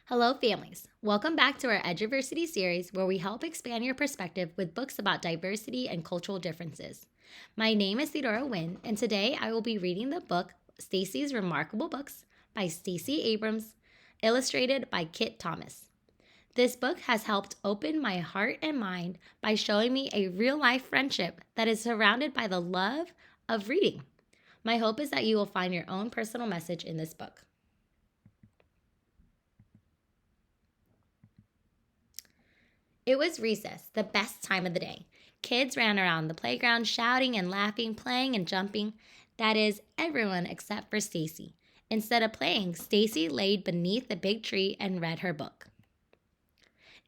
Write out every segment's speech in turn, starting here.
Hello, families. Welcome back to our Eduversity series where we help expand your perspective with books about diversity and cultural differences. My name is Theodora Wynn, and today I will be reading the book Stacey's Remarkable Books by Stacey Abrams, illustrated by Kit Thomas. This book has helped open my heart and mind by showing me a real life friendship that is surrounded by the love of reading. My hope is that you will find your own personal message in this book. It was recess, the best time of the day. Kids ran around the playground shouting and laughing, playing and jumping. That is, everyone except for Stacey. Instead of playing, Stacey laid beneath the big tree and read her book.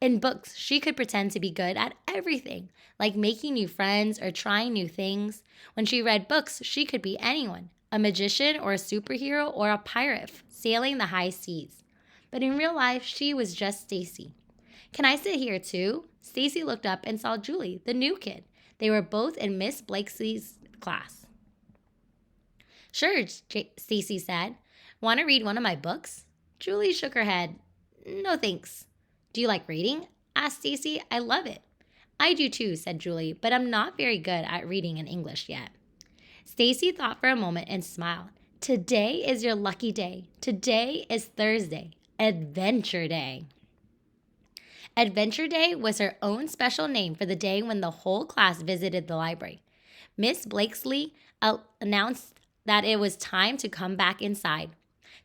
In books, she could pretend to be good at everything, like making new friends or trying new things. When she read books, she could be anyone, a magician or a superhero or a pirate sailing the high seas. But in real life, she was just Stacey. "Can I sit here too?" Stacey looked up and saw Julie, the new kid. They were both in Miss Blakeslee's class. "Sure," Stacey said. "Want to read one of my books?" Julie shook her head. "No, thanks." "Do you like reading?" asked Stacey. "I love it." "I do too," said Julie, "but I'm not very good at reading in English yet." Stacey thought for a moment and smiled. "Today is your lucky day. Today is Thursday, Adventure Day." Adventure Day was her own special name for the day when the whole class visited the library. Miss Blakesley announced that it was time to come back inside.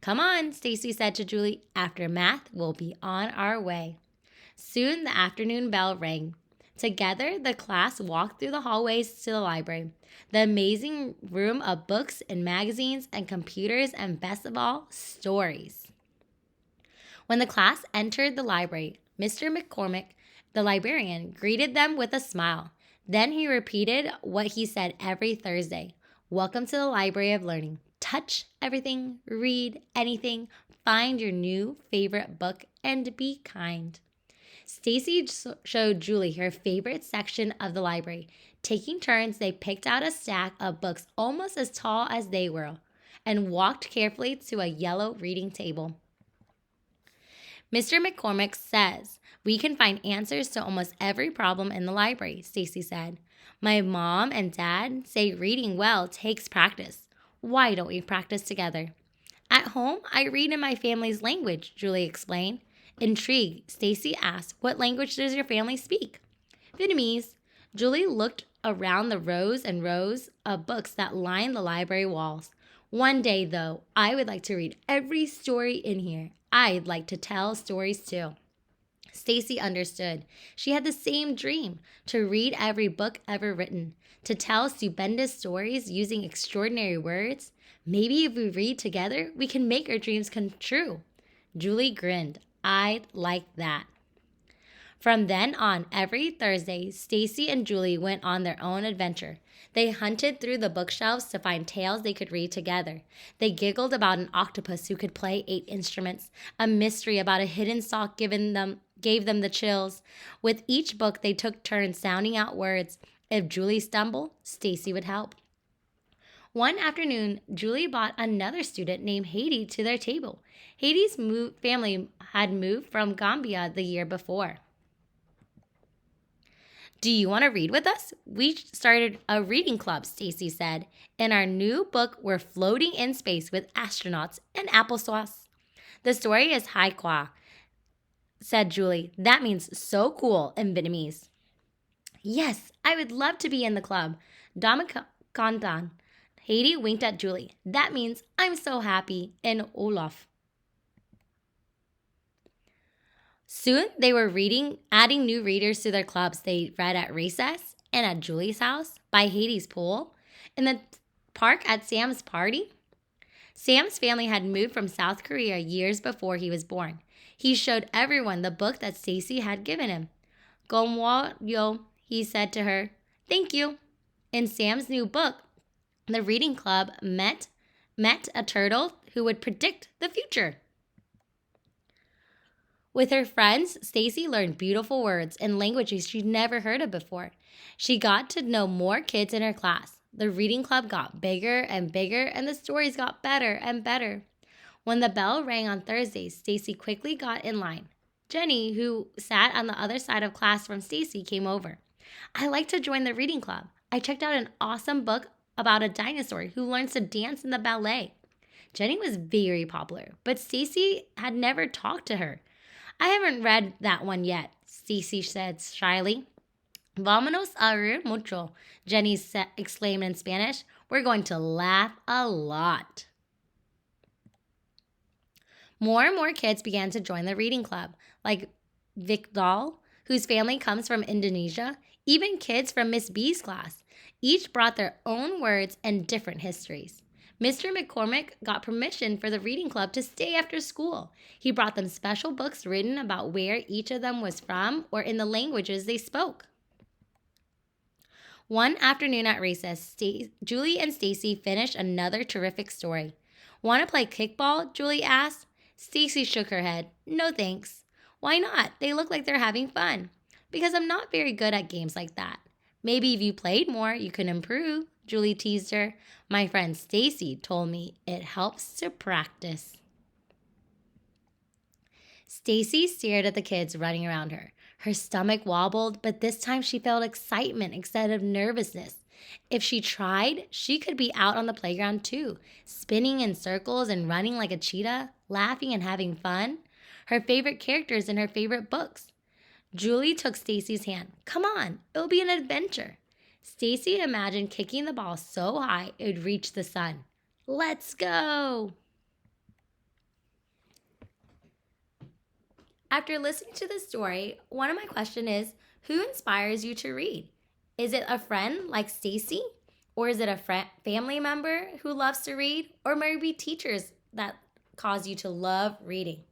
"Come on," Stacey said to Julie. "After math, we'll be on our way." Soon the afternoon bell rang. Together, the class walked through the hallways to the library, the amazing room of books and magazines and computers and, best of all, stories. When the class entered the library, Mr. McCormick, the librarian, greeted them with a smile. Then he repeated what he said every Thursday. "Welcome to the Library of Learning. Touch everything, read anything, find your new favorite book, and be kind." Stacey showed Julie her favorite section of the library. Taking turns, they picked out a stack of books almost as tall as they were and walked carefully to a yellow reading table. "Mr. McCormick says we can find answers to almost every problem in the library," Stacey said. "My mom and dad say reading well takes practice. Why don't we practice together?" "At home, I read in my family's language," Julie explained. Intrigued, Stacey asked, "What language does your family speak?" "Vietnamese." Julie looked around the rows and rows of books that lined the library walls. "One day, though, I would like to read every story in here. I'd like to tell stories too." Stacey understood. She had the same dream, to read every book ever written, to tell stupendous stories using extraordinary words. "Maybe if we read together, we can make our dreams come true." Julie grinned. "I'd like that." From then on, every Thursday, Stacey and Julie went on their own adventure. They hunted through the bookshelves to find tales they could read together. They giggled about an octopus who could play 8 instruments, a mystery about a hidden sock gave them the chills. With each book, they took turns sounding out words. If Julie stumbled, Stacey would help. One afternoon, Julie brought another student named Haiti to their table. Haiti's family had moved from Gambia the year before. "Do you want to read with us? We started a reading club," Stacey said. "In our new book, we're floating in space with astronauts and applesauce." "The story is Hai Qua," said Julie. "That means so cool in Vietnamese." "Yes, I would love to be in the club." Damakantan. Haiti winked at Julie. "That means I'm so happy in Olaf." Soon they were adding new readers to their clubs. They read at recess and at Julie's house, by Haiti's pool, in the park at Sam's party. Sam's family had moved from South Korea years before he was born. He showed everyone the book that Stacey had given him. "Gomwa yo," he said to her. "Thank you." In Sam's new book, the reading club met a turtle who would predict the future. With her friends, Stacey learned beautiful words and languages she'd never heard of before. She got to know more kids in her class. The reading club got bigger and bigger, and the stories got better and better. When the bell rang on Thursday, Stacey quickly got in line. Jenny, who sat on the other side of class from Stacey, came over. "I like to join the reading club. I checked out an awesome book about a dinosaur who learns to dance in the ballet." Jenny was very popular, but Stacey had never talked to her. "I haven't read that one yet," Stacey said shyly. "Vámonos a reír mucho," Jenny exclaimed in Spanish. "We're going to laugh a lot." More and more kids began to join the reading club, like Vicdal, whose family comes from Indonesia, even kids from Miss B's class. Each brought their own words and different histories. Mr. McCormick got permission for the reading club to stay after school. He brought them special books written about where each of them was from or in the languages they spoke. One afternoon at recess, Julie and Stacey finished another terrific story. "Want to play kickball?" Julie asked. Stacey shook her head. "No thanks." "Why not? They look like they're having fun." "Because I'm not very good at games like that." "Maybe if you played more, you could improve," Julie teased her. "My friend Stacey told me it helps to practice." Stacey stared at the kids running around her. Her stomach wobbled, but this time she felt excitement instead of nervousness. If she tried, she could be out on the playground too, spinning in circles and running like a cheetah, laughing and having fun. Her favorite characters in her favorite books. Julie took Stacey's hand. "Come on, it'll be an adventure." Stacey imagined kicking the ball so high it would reach the sun. "Let's go!" After listening to this story, one of my questions is, who inspires you to read? Is it a friend like Stacey? Or is it a family member who loves to read? Or maybe teachers that cause you to love reading?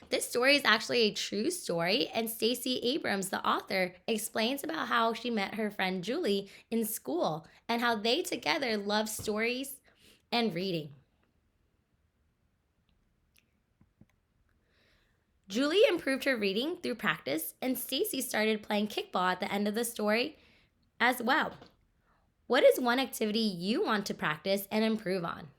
This story is actually a true story, and Stacey Abrams, the author, explains about how she met her friend Julie in school and how they together love stories and reading. Julie improved her reading through practice, and Stacey started playing kickball at the end of the story as well. What is one activity you want to practice and improve on?